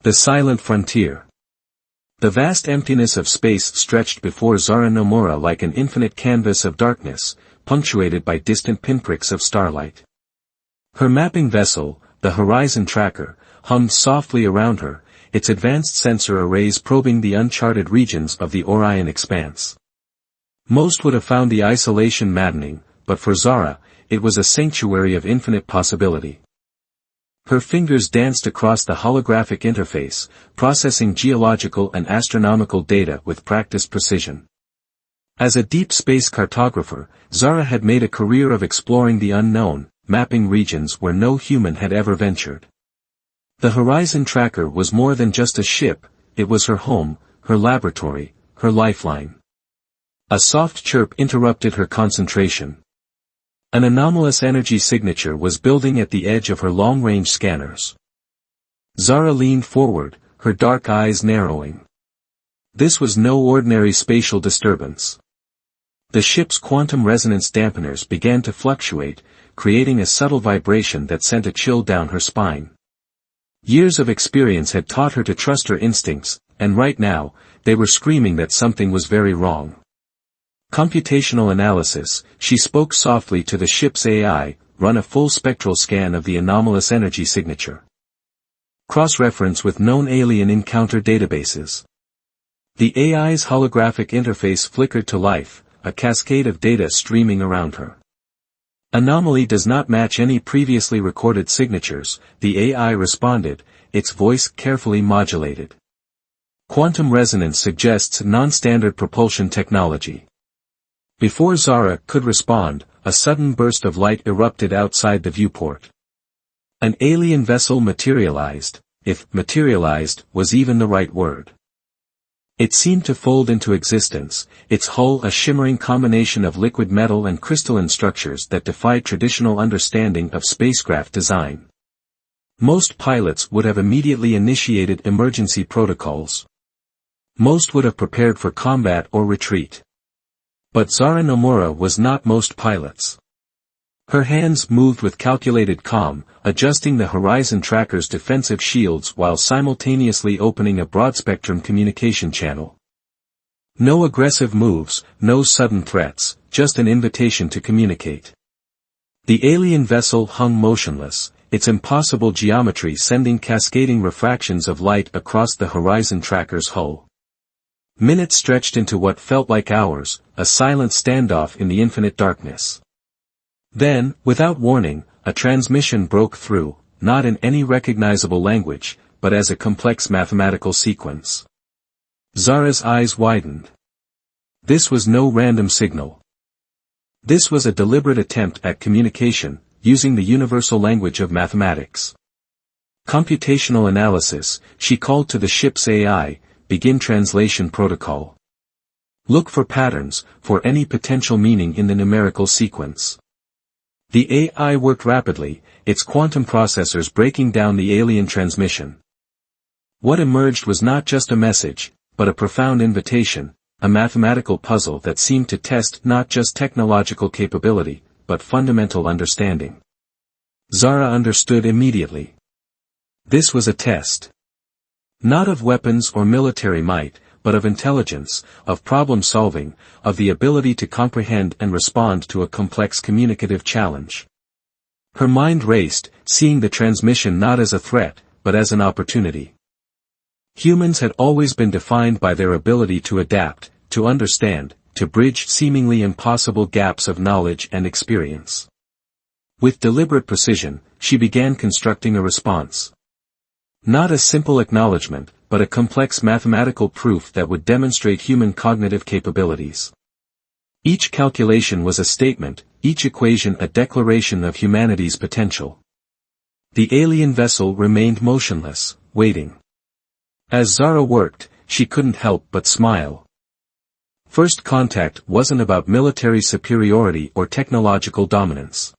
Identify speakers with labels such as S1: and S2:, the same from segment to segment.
S1: The silent frontier. The vast emptiness of space stretched before Zara Nomura like an infinite canvas of darkness, punctuated by distant pinpricks of starlight. Her mapping vessel, the Horizon Tracker, hummed softly around her, its advanced sensor arrays probing the uncharted regions of the Orion expanse. Most would have found the isolation maddening, but for Zara, it was a sanctuary of infinite possibility. Her fingers danced across the holographic interface, processing geological and astronomical data with practiced precision. As a deep space cartographer, Zara had made a career of exploring the unknown, mapping regions where no human had ever ventured. The Horizon Tracker was more than just a ship, it was her home, her laboratory, her lifeline. A soft chirp interrupted her concentration. An anomalous energy signature was building at the edge of her long-range scanners. Zara leaned forward, her dark eyes narrowing. This was no ordinary spatial disturbance. The ship's quantum resonance dampeners began to fluctuate, creating a subtle vibration that sent a chill down her spine. Years of experience had taught her to trust her instincts, and right now, they were screaming that something was very wrong. Computational analysis, she spoke softly to the ship's AI, run a full spectral scan of the anomalous energy signature. Cross-reference with known alien encounter databases. The AI's holographic interface flickered to life, a cascade of data streaming around her. Anomaly does not match any previously recorded signatures, the AI responded, its voice carefully modulated. Quantum resonance suggests non-standard propulsion technology. Before Zara could respond, a sudden burst of light erupted outside the viewport. An alien vessel materialized, if materialized was even the right word. It seemed to fold into existence, its hull a shimmering combination of liquid metal and crystalline structures that defied traditional understanding of spacecraft design. Most pilots would have immediately initiated emergency protocols. Most would have prepared for combat or retreat. But Zara Nomura was not most pilots. Her hands moved with calculated calm, adjusting the Horizon Tracker's defensive shields while simultaneously opening a broad-spectrum communication channel. No aggressive moves, no sudden threats, just an invitation to communicate. The alien vessel hung motionless, its impossible geometry sending cascading refractions of light across the Horizon Tracker's hull. Minutes stretched into what felt like hours, a silent standoff in the infinite darkness. Then, without warning, a transmission broke through, not in any recognizable language, but as a complex mathematical sequence. Zara's eyes widened. This was no random signal. This was a deliberate attempt at communication, using the universal language of mathematics. Computational analysis, she called to the ship's AI, begin translation protocol. Look for patterns, for any potential meaning in the numerical sequence. The AI worked rapidly, its quantum processors breaking down the alien transmission. What emerged was not just a message, but a profound invitation, a mathematical puzzle that seemed to test not just technological capability, but fundamental understanding. Zara understood immediately. This was a test. Not of weapons or military might, but of intelligence, of problem-solving, of the ability to comprehend and respond to a complex communicative challenge. Her mind raced, seeing the transmission not as a threat, but as an opportunity. Humans had always been defined by their ability to adapt, to understand, to bridge seemingly impossible gaps of knowledge and experience. With deliberate precision, she began constructing a response. Not a simple acknowledgement, but a complex mathematical proof that would demonstrate human cognitive capabilities. Each calculation was a statement, each equation a declaration of humanity's potential. The alien vessel remained motionless, waiting. As Zara worked, she couldn't help but smile. First contact wasn't about military superiority or technological dominance.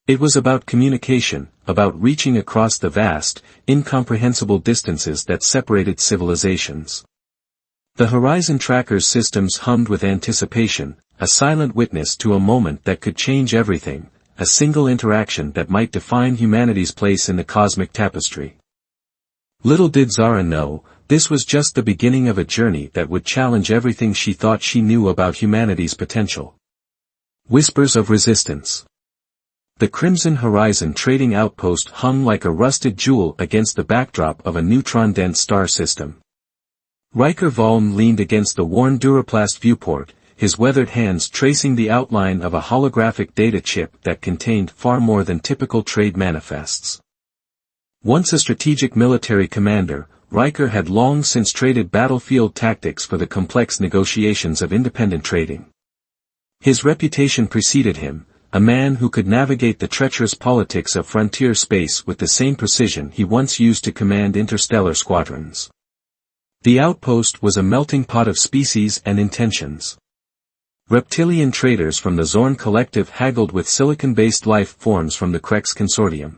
S1: It was about communication, about reaching across the vast, incomprehensible distances that separated civilizations. The Horizon Tracker's systems hummed with anticipation, a silent witness to a moment that could change everything, a single interaction that might define humanity's place in the cosmic tapestry. Little did Zara know, this was just the beginning of a journey that would challenge everything she thought she knew about humanity's potential. Whispers of resistance. The Crimson Horizon trading outpost hung like a rusted jewel against the backdrop of a neutron-dense star system. Riker Vaughn leaned against the worn Duraplast viewport, his weathered hands tracing the outline of a holographic data chip that contained far more than typical trade manifests. Once a strategic military commander, Riker had long since traded battlefield tactics for the complex negotiations of independent trading. His reputation preceded him, a man who could navigate the treacherous politics of frontier space with the same precision he once used to command interstellar squadrons. The outpost was a melting pot of species and intentions. Reptilian traders from the Zorn Collective haggled with silicon-based life forms from the Krex Consortium.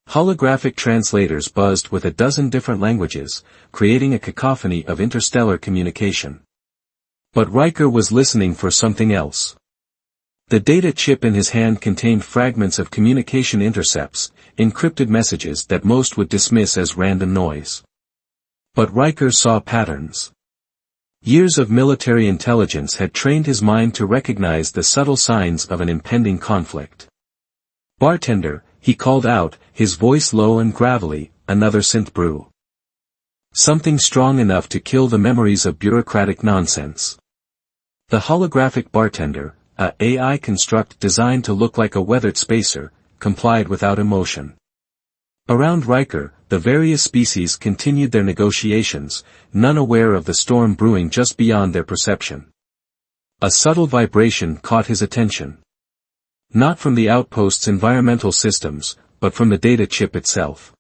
S1: Holographic translators buzzed with a dozen different languages, creating a cacophony of interstellar communication. But Riker was listening for something else. The data chip in his hand contained fragments of communication intercepts, encrypted messages that most would dismiss as random noise. But Riker saw patterns. Years of military intelligence had trained his mind to recognize the subtle signs of an impending conflict. "Bartender," he called out, his voice low and gravelly, "another synth brew. Something strong enough to kill the memories of bureaucratic nonsense." The holographic bartender, a AI construct designed to look like a weathered spacer, complied without emotion. Around Riker, the various species continued their negotiations, none aware of the storm brewing just beyond their perception. A subtle vibration caught his attention. Not from the outpost's environmental systems, but from the data chip itself.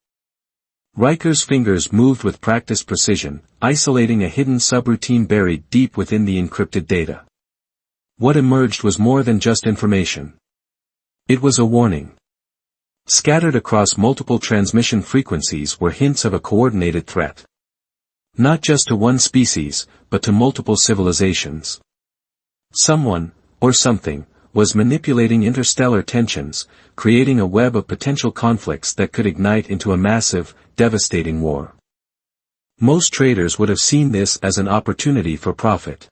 S1: Riker's fingers moved with practiced precision, isolating a hidden subroutine buried deep within the encrypted data. What emerged was more than just information. It was a warning. Scattered across multiple transmission frequencies were hints of a coordinated threat. Not just to one species, but to multiple civilizations. Someone, or something, was manipulating interstellar tensions, creating a web of potential conflicts that could ignite into a massive, devastating war. Most traders would have seen this as an opportunity for profit.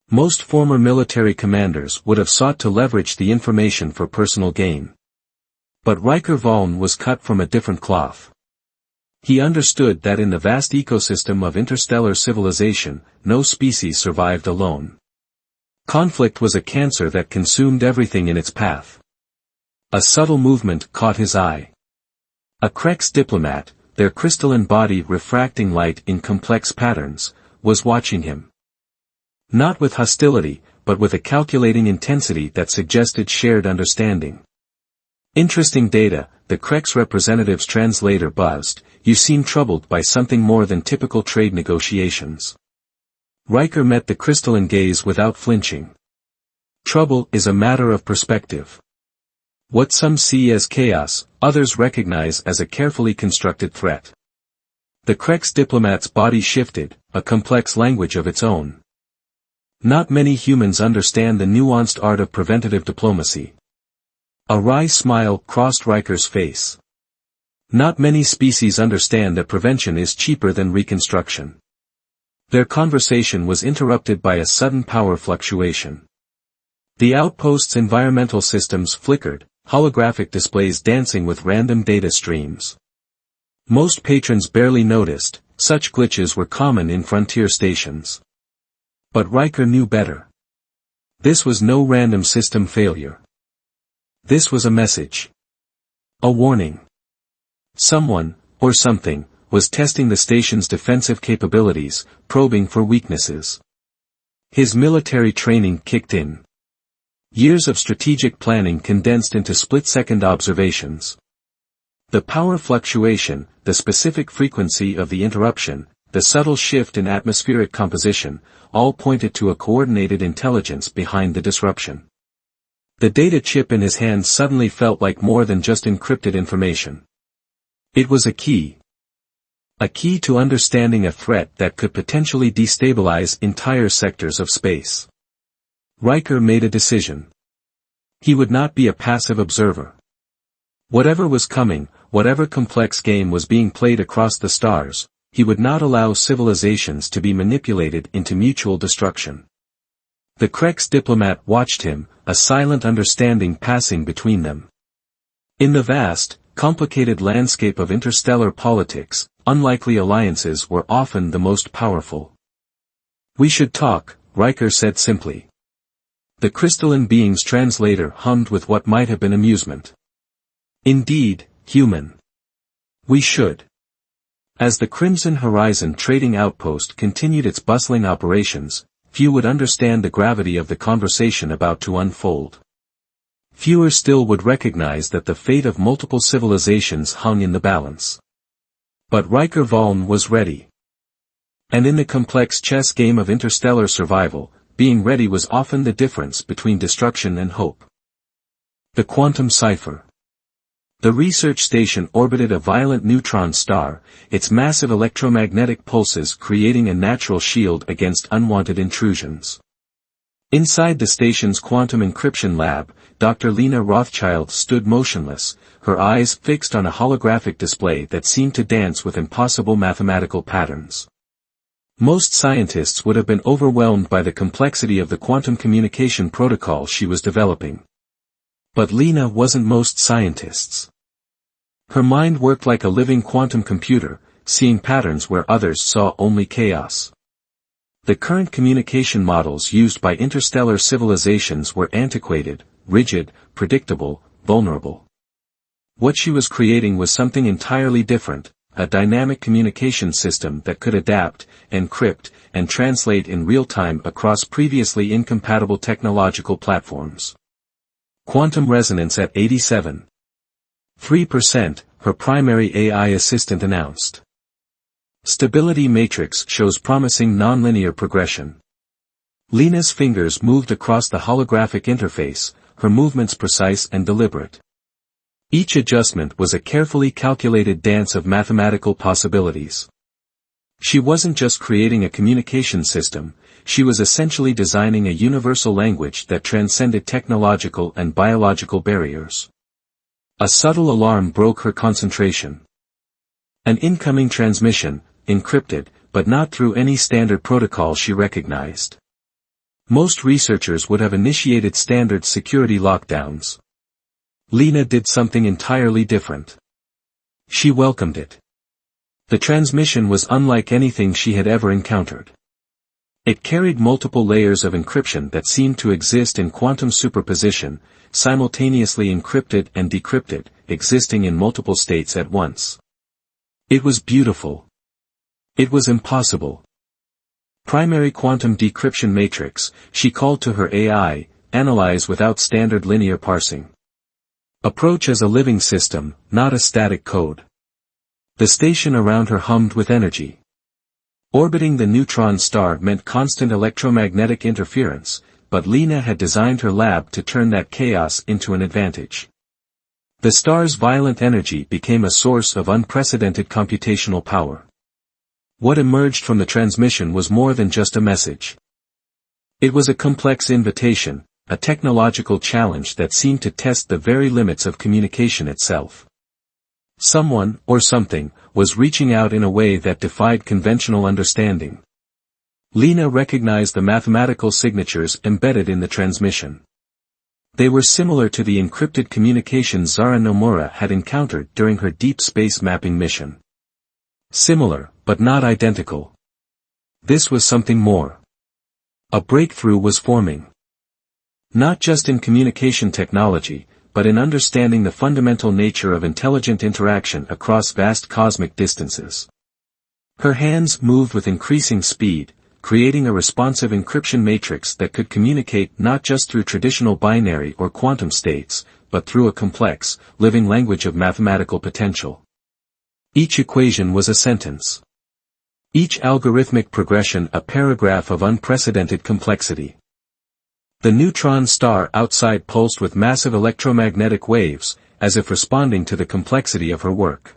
S1: Most former military commanders would have sought to leverage the information for personal gain. But Riker Vaughn was cut from a different cloth. He understood that in the vast ecosystem of interstellar civilization, no species survived alone. Conflict was a cancer that consumed everything in its path. A subtle movement caught his eye. A Krex diplomat, their crystalline body refracting light in complex patterns, was watching him. Not with hostility, but with a calculating intensity that suggested shared understanding. "Interesting data," the Krex representative's translator buzzed, "you seem troubled by something more than typical trade negotiations." Riker met the crystalline gaze without flinching. Trouble is a matter of perspective. What some see as chaos, others recognize as a carefully constructed threat. The Krex diplomat's body shifted, a complex language of its own. Not many humans understand the nuanced art of preventative diplomacy. A wry smile crossed Riker's face. Not many species understand that prevention is cheaper than reconstruction. Their conversation was interrupted by a sudden power fluctuation. The outpost's environmental systems flickered, holographic displays dancing with random data streams. Most patrons barely noticed, such glitches were common in frontier stations. But Riker knew better. This was no random system failure. This was a message. A warning. Someone, or something, was testing the station's defensive capabilities, probing for weaknesses. His military training kicked in. Years of strategic planning condensed into split-second observations. The power fluctuation, the specific frequency of the interruption, the subtle shift in atmospheric composition, all pointed to a coordinated intelligence behind the disruption. The data chip in his hand suddenly felt like more than just encrypted information. It was a key. A key to understanding a threat that could potentially destabilize entire sectors of space. Riker made a decision. He would not be a passive observer. Whatever was coming, whatever complex game was being played across the stars, he would not allow civilizations to be manipulated into mutual destruction. The Krex diplomat watched him, a silent understanding passing between them. In the vast, complicated landscape of interstellar politics, unlikely alliances were often the most powerful. "We should talk," Riker said simply. The crystalline being's translator hummed with what might have been amusement. "Indeed, human. We should." As the Crimson Horizon trading outpost continued its bustling operations, few would understand the gravity of the conversation about to unfold. Fewer still would recognize that the fate of multiple civilizations hung in the balance. But Riker Vaughn was ready. And in the complex chess game of interstellar survival, being ready was often the difference between destruction and hope. The quantum cipher. The research station orbited a violent neutron star, its massive electromagnetic pulses creating a natural shield against unwanted intrusions. Inside the station's quantum encryption lab, Dr. Lena Rothschild stood motionless, her eyes fixed on a holographic display that seemed to dance with impossible mathematical patterns. Most scientists would have been overwhelmed by the complexity of the quantum communication protocol she was developing. But Lena wasn't most scientists. Her mind worked like a living quantum computer, seeing patterns where others saw only chaos. The current communication models used by interstellar civilizations were antiquated, rigid, predictable, vulnerable. What she was creating was something entirely different, a dynamic communication system that could adapt, encrypt, and translate in real time across previously incompatible technological platforms. Quantum resonance at 87.3%, her primary AI assistant announced. Stability matrix shows promising nonlinear progression. Lena's fingers moved across the holographic interface, her movements precise and deliberate. Each adjustment was a carefully calculated dance of mathematical possibilities. She wasn't just creating a communication system, she was essentially designing a universal language that transcended technological and biological barriers. A subtle alarm broke her concentration. An incoming transmission, encrypted, but not through any standard protocol she recognized. Most researchers would have initiated standard security lockdowns. Lena did something entirely different. She welcomed it. The transmission was unlike anything she had ever encountered. It carried multiple layers of encryption that seemed to exist in quantum superposition, simultaneously encrypted and decrypted, existing in multiple states at once. It was beautiful. It was impossible. Primary quantum decryption matrix, she called to her AI, analyze without standard linear parsing. Approach as a living system, not a static code. The station around her hummed with energy. Orbiting the neutron star meant constant electromagnetic interference, but Lena had designed her lab to turn that chaos into an advantage. The star's violent energy became a source of unprecedented computational power. What emerged from the transmission was more than just a message. It was a complex invitation, a technological challenge that seemed to test the very limits of communication itself. Someone, or something, was reaching out in a way that defied conventional understanding. Lena recognized the mathematical signatures embedded in the transmission. They were similar to the encrypted communications Zara Nomura had encountered during her deep space mapping mission. Similar, but not identical. This was something more. A breakthrough was forming. Not just in communication technology, but in understanding the fundamental nature of intelligent interaction across vast cosmic distances. Her hands moved with increasing speed, creating a responsive encryption matrix that could communicate not just through traditional binary or quantum states, but through a complex, living language of mathematical potential. Each equation was a sentence. Each algorithmic progression a paragraph of unprecedented complexity. The neutron star outside pulsed with massive electromagnetic waves, as if responding to the complexity of her work.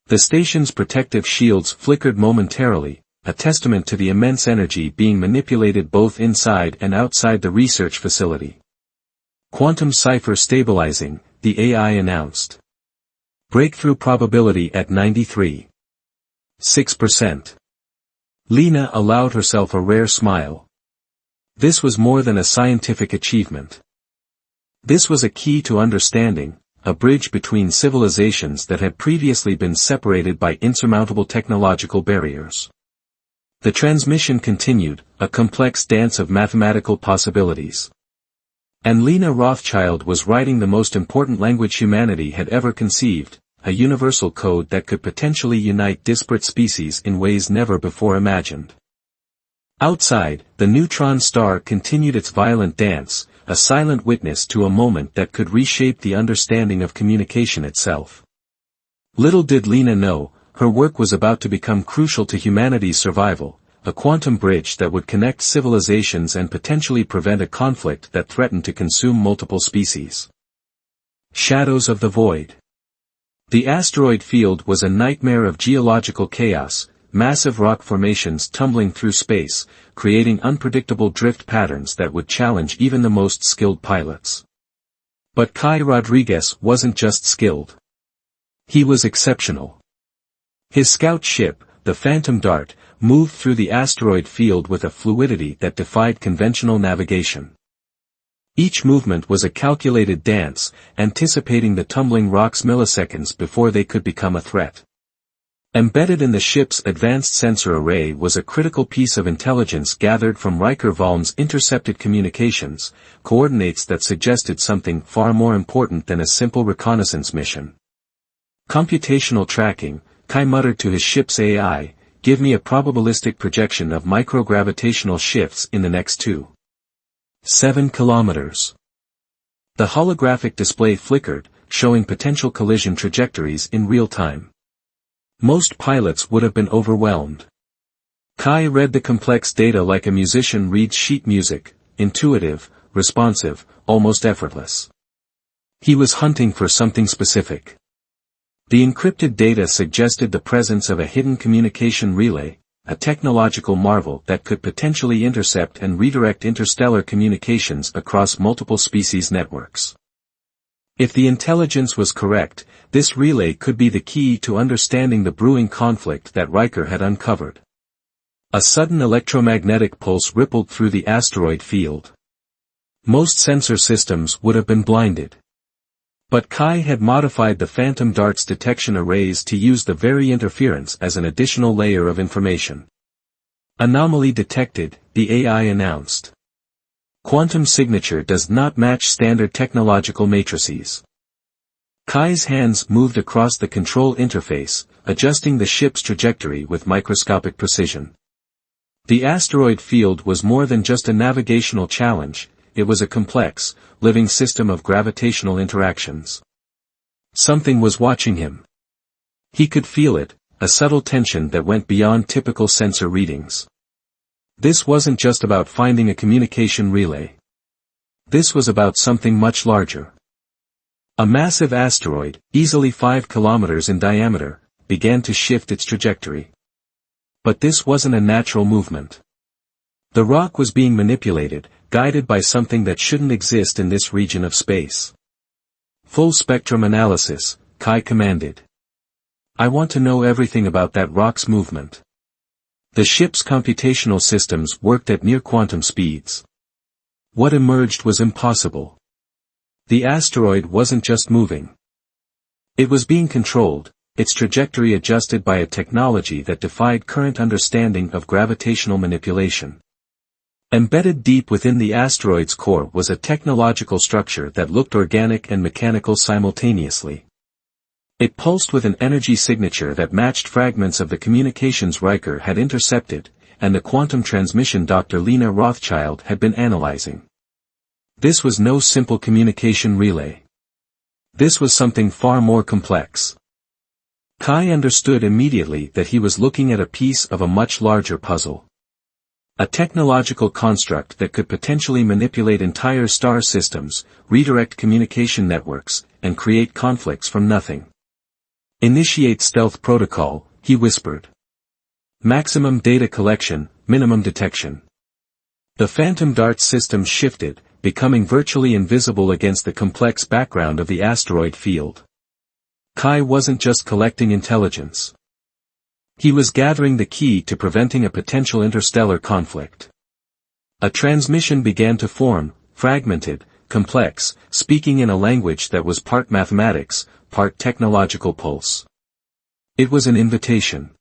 S1: The station's protective shields flickered momentarily, a testament to the immense energy being manipulated both inside and outside the research facility. Quantum cipher stabilizing, the AI announced. Breakthrough probability at 93.6%. Lena allowed herself a rare smile. This was more than a scientific achievement. This was a key to understanding, a bridge between civilizations that had previously been separated by insurmountable technological barriers. The transmission continued, a complex dance of mathematical possibilities. And Lena Rothschild was writing the most important language humanity had ever conceived, a universal code that could potentially unite disparate species in ways never before imagined. Outside, the neutron star continued its violent dance, a silent witness to a moment that could reshape the understanding of communication itself. Little did Lena know, her work was about to become crucial to humanity's survival, a quantum bridge that would connect civilizations and potentially prevent a conflict that threatened to consume multiple species. Shadows of the void. The asteroid field was a nightmare of geological chaos, massive rock formations tumbling through space, creating unpredictable drift patterns that would challenge even the most skilled pilots. But Kai Rodriguez wasn't just skilled. He was exceptional. His scout ship, the Phantom Dart, moved through the asteroid field with a fluidity that defied conventional navigation. Each movement was a calculated dance, anticipating the tumbling rocks milliseconds before they could become a threat. Embedded in the ship's advanced sensor array was a critical piece of intelligence gathered from Riker Valm's intercepted communications, coordinates that suggested something far more important than a simple reconnaissance mission. Computational tracking, Kai muttered to his ship's AI, give me a probabilistic projection of microgravitational shifts in the next 2.7 kilometers. The holographic display flickered, showing potential collision trajectories in real time. Most pilots would have been overwhelmed. Kai read the complex data like a musician reads sheet music, intuitive, responsive, almost effortless. He was hunting for something specific. The encrypted data suggested the presence of a hidden communication relay, a technological marvel that could potentially intercept and redirect interstellar communications across multiple species networks. If the intelligence was correct, this relay could be the key to understanding the brewing conflict that Riker had uncovered. A sudden electromagnetic pulse rippled through the asteroid field. Most sensor systems would have been blinded. But Kai had modified the Phantom Dart's detection arrays to use the very interference as an additional layer of information. Anomaly detected, the AI announced. Quantum signature does not match standard technological matrices. Kai's hands moved across the control interface, adjusting the ship's trajectory with microscopic precision. The asteroid field was more than just a navigational challenge, it was a complex, living system of gravitational interactions. Something was watching him. He could feel it, a subtle tension that went beyond typical sensor readings. This wasn't just about finding a communication relay. This was about something much larger. A massive asteroid, easily 5 kilometers in diameter, began to shift its trajectory. But this wasn't a natural movement. The rock was being manipulated, guided by something that shouldn't exist in this region of space. Full spectrum analysis, Kai commanded. I want to know everything about that rock's movement. The ship's computational systems worked at near quantum speeds. What emerged was impossible. The asteroid wasn't just moving. It was being controlled, its trajectory adjusted by a technology that defied current understanding of gravitational manipulation. Embedded deep within the asteroid's core was a technological structure that looked organic and mechanical simultaneously. It pulsed with an energy signature that matched fragments of the communications Riker had intercepted, and the quantum transmission Dr. Lena Rothschild had been analyzing. This was no simple communication relay. This was something far more complex. Kai understood immediately that he was looking at a piece of a much larger puzzle. A technological construct that could potentially manipulate entire star systems, redirect communication networks, and create conflicts from nothing. Initiate stealth protocol, he whispered. Maximum data collection, minimum detection. The Phantom Dart system shifted, becoming virtually invisible against the complex background of the asteroid field. Kai wasn't just collecting intelligence. He was gathering the key to preventing a potential interstellar conflict. A transmission began to form, fragmented, complex, speaking in a language that was part mathematics, part technological pulse. It was an invitation.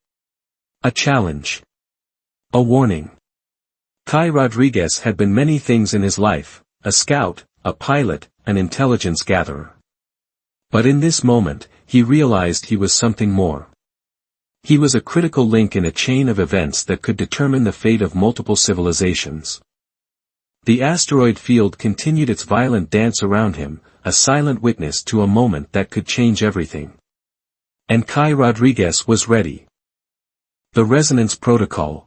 S1: A challenge. A warning. Kai Rodriguez had been many things in his life, a scout, a pilot, an intelligence gatherer. But in this moment, he realized he was something more. He was a critical link in a chain of events that could determine the fate of multiple civilizations. The asteroid field continued its violent dance around him, a silent witness to a moment that could change everything. And Kai Rodriguez was ready. The Resonance Protocol.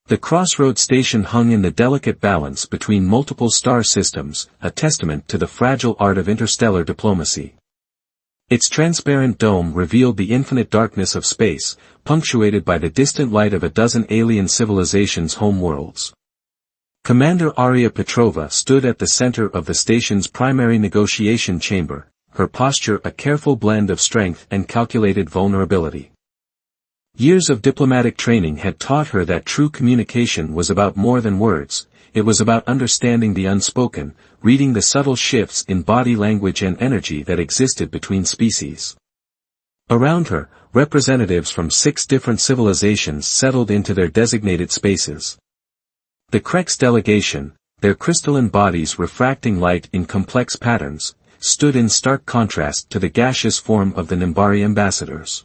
S1: The crossroad station hung in the delicate balance between multiple star systems, a testament to the fragile art of interstellar diplomacy. Its transparent dome revealed the infinite darkness of space, punctuated by the distant light of a dozen alien civilizations' homeworlds. Commander Arya Petrova stood at the center of the station's primary negotiation chamber, her posture a careful blend of strength and calculated vulnerability. Years of diplomatic training had taught her that true communication was about more than words, it was about understanding the unspoken, reading the subtle shifts in body language and energy that existed between species. Around her, representatives from 6 different civilizations settled into their designated spaces. The Krex delegation, their crystalline bodies refracting light in complex patterns, stood in stark contrast to the gaseous form of the Nimbari ambassadors.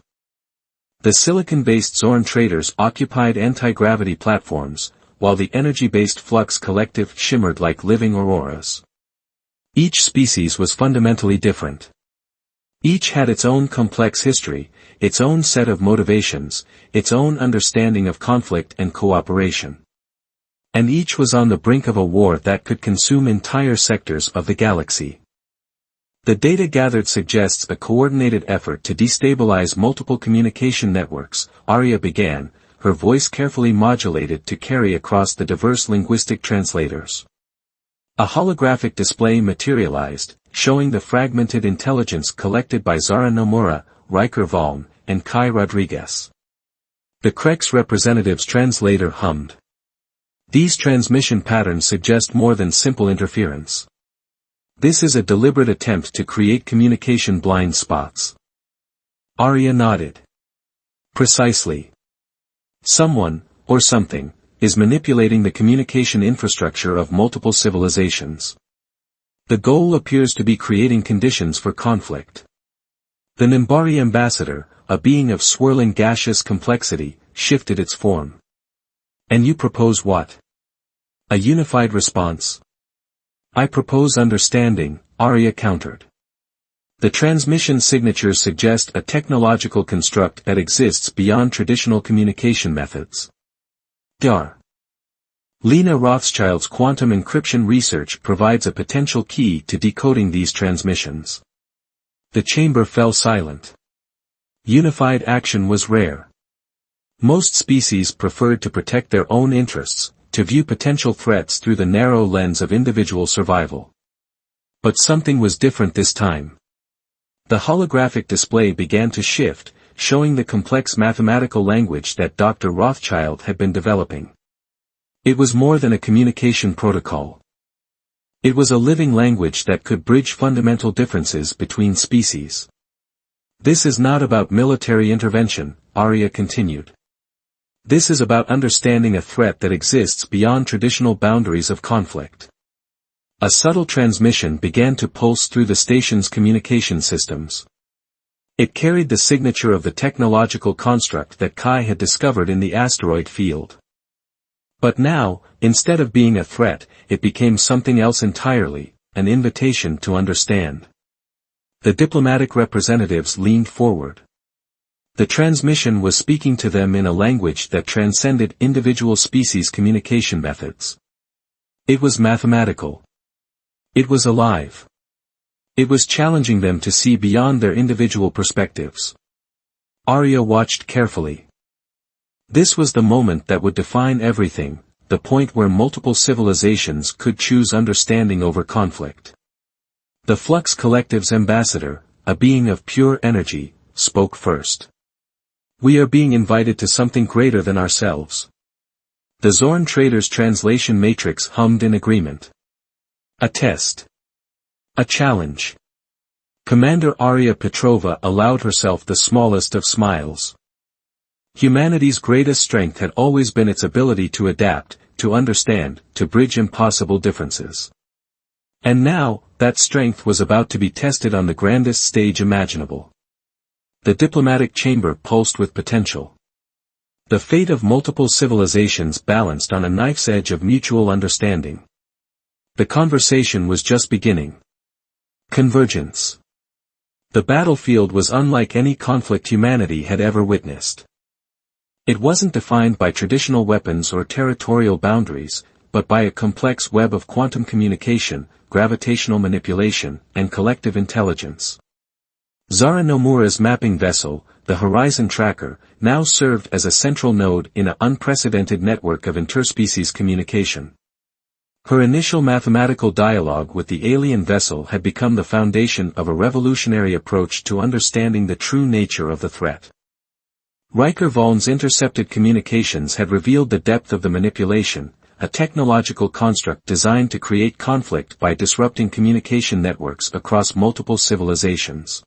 S1: The silicon-based Zorn traders occupied anti-gravity platforms, while the energy-based Flux collective shimmered like living auroras. Each species was fundamentally different. Each had its own complex history, its own set of motivations, its own understanding of conflict and cooperation. And each was on the brink of a war that could consume entire sectors of the galaxy. The data gathered suggests a coordinated effort to destabilize multiple communication networks, Arya began, her voice carefully modulated to carry across the diverse linguistic translators. A holographic display materialized, showing the fragmented intelligence collected by Zara Nomura, Riker Valm, and Kai Rodriguez. The Krex representative's translator hummed. These transmission patterns suggest more than simple interference. This is a deliberate attempt to create communication blind spots. Arya nodded. Precisely. Someone, or something, is manipulating the communication infrastructure of multiple civilizations. The goal appears to be creating conditions for conflict. The Nimbari ambassador, a being of swirling gaseous complexity, shifted its form. And you propose what? A unified response? I propose understanding, Arya countered. The transmission signatures suggest a technological construct that exists beyond traditional communication methods. Dar. Lena Rothschild's quantum encryption research provides a potential key to decoding these transmissions. The chamber fell silent. Unified action was rare. Most species preferred to protect their own interests, to view potential threats through the narrow lens of individual survival. But something was different this time. The holographic display began to shift, showing the complex mathematical language that Dr. Rothschild had been developing. It was more than a communication protocol. It was a living language that could bridge fundamental differences between species. This is not about military intervention, Arya continued. This is about understanding a threat that exists beyond traditional boundaries of conflict. A subtle transmission began to pulse through the station's communication systems. It carried the signature of the technological construct that Kai had discovered in the asteroid field. But now, instead of being a threat, it became something else entirely, an invitation to understand. The diplomatic representatives leaned forward. The transmission was speaking to them in a language that transcended individual species' communication methods. It was mathematical. It was alive. It was challenging them to see beyond their individual perspectives. Arya watched carefully. This was the moment that would define everything, the point where multiple civilizations could choose understanding over conflict. The Flux Collective's ambassador, a being of pure energy, spoke first. We are being invited to something greater than ourselves. The Zorn Trader's translation matrix hummed in agreement. A test. A challenge. Commander Arya Petrova allowed herself the smallest of smiles. Humanity's greatest strength had always been its ability to adapt, to understand, to bridge impossible differences. And now, that strength was about to be tested on the grandest stage imaginable. The diplomatic chamber pulsed with potential. The fate of multiple civilizations balanced on a knife's edge of mutual understanding. The conversation was just beginning. Convergence. The battlefield was unlike any conflict humanity had ever witnessed. It wasn't defined by traditional weapons or territorial boundaries, but by a complex web of quantum communication, gravitational manipulation, and collective intelligence. Zara Nomura's mapping vessel, the Horizon Tracker, now served as a central node in an unprecedented network of interspecies communication. Her initial mathematical dialogue with the alien vessel had become the foundation of a revolutionary approach to understanding the true nature of the threat. Riker Vaughan's intercepted communications had revealed the depth of the manipulation, a technological construct designed to create conflict by disrupting communication networks across multiple civilizations.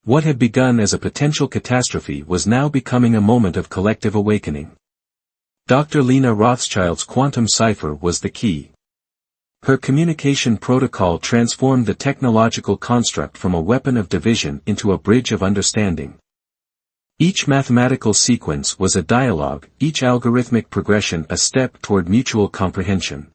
S1: What had begun as a potential catastrophe was now becoming a moment of collective awakening. Dr. Lena Rothschild's quantum cipher was the key. Her communication protocol transformed the technological construct from a weapon of division into a bridge of understanding. Each mathematical sequence was a dialogue, each algorithmic progression a step toward mutual comprehension.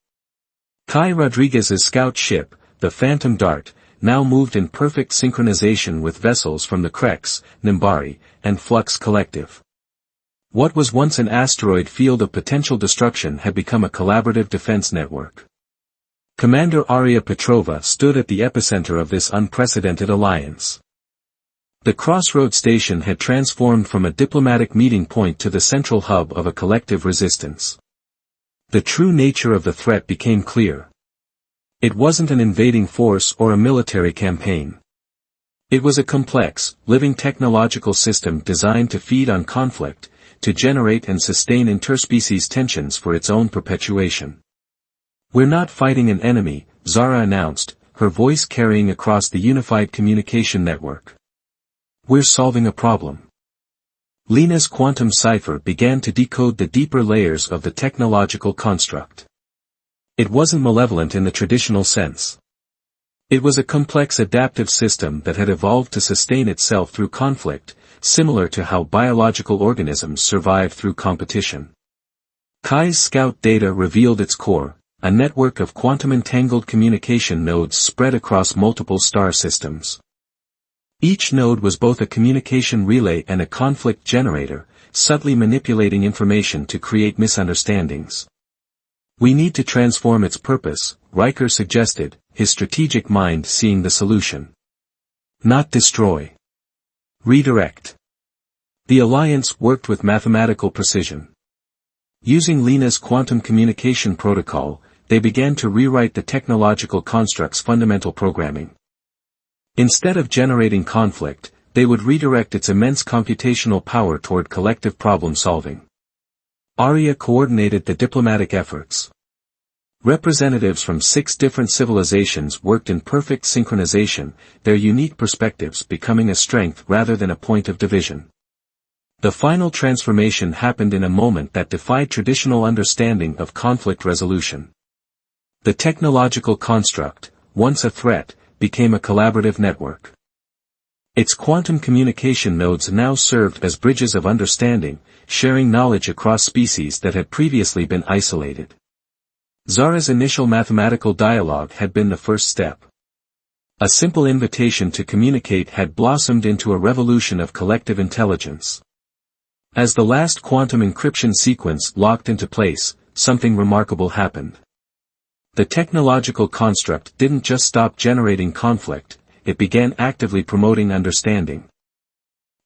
S1: Kai Rodriguez's scout ship, the Phantom Dart, now moved in perfect synchronization with vessels from the Krex, Nimbari, and Flux Collective. What was once an asteroid field of potential destruction had become a collaborative defense network. Commander Arya Petrova stood at the epicenter of this unprecedented alliance. The Crossroad Station had transformed from a diplomatic meeting point to the central hub of a collective resistance. The true nature of the threat became clear. It wasn't an invading force or a military campaign. It was a complex, living technological system designed to feed on conflict, to generate and sustain interspecies tensions for its own perpetuation. "We're not fighting an enemy," Zara announced, her voice carrying across the unified communication network. "We're solving a problem." Lena's quantum cipher began to decode the deeper layers of the technological construct. It wasn't malevolent in the traditional sense. It was a complex adaptive system that had evolved to sustain itself through conflict, similar to how biological organisms survive through competition. Kai's scout data revealed its core, a network of quantum-entangled communication nodes spread across multiple star systems. Each node was both a communication relay and a conflict generator, subtly manipulating information to create misunderstandings. "We need to transform its purpose," Riker suggested, his strategic mind seeing the solution. "Not destroy. Redirect." The Alliance worked with mathematical precision. Using Lena's quantum communication protocol, they began to rewrite the technological construct's fundamental programming. Instead of generating conflict, they would redirect its immense computational power toward collective problem-solving. Arya coordinated the diplomatic efforts. Representatives from 6 different civilizations worked in perfect synchronization, their unique perspectives becoming a strength rather than a point of division. The final transformation happened in a moment that defied traditional understanding of conflict resolution. The technological construct, once a threat, became a collaborative network. Its quantum communication nodes now served as bridges of understanding, sharing knowledge across species that had previously been isolated. Zara's initial mathematical dialogue had been the first step. A simple invitation to communicate had blossomed into a revolution of collective intelligence. As the last quantum encryption sequence locked into place, something remarkable happened. The technological construct didn't just stop generating conflict, it began actively promoting understanding.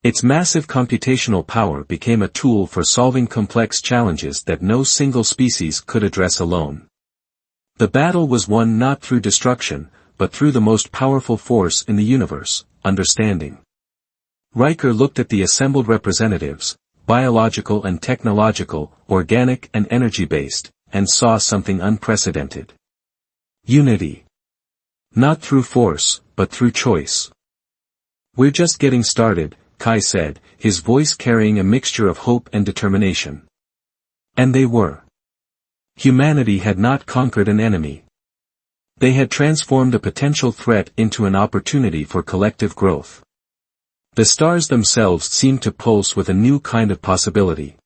S1: Its massive computational power became a tool for solving complex challenges that no single species could address alone. The battle was won not through destruction, but through the most powerful force in the universe, understanding. Riker looked at the assembled representatives, biological and technological, organic and energy-based, and saw something unprecedented. Unity. Not through force, but through choice. "We're just getting started," Kai said, his voice carrying a mixture of hope and determination. And they were. Humanity had not conquered an enemy. They had transformed a potential threat into an opportunity for collective growth. The stars themselves seemed to pulse with a new kind of possibility.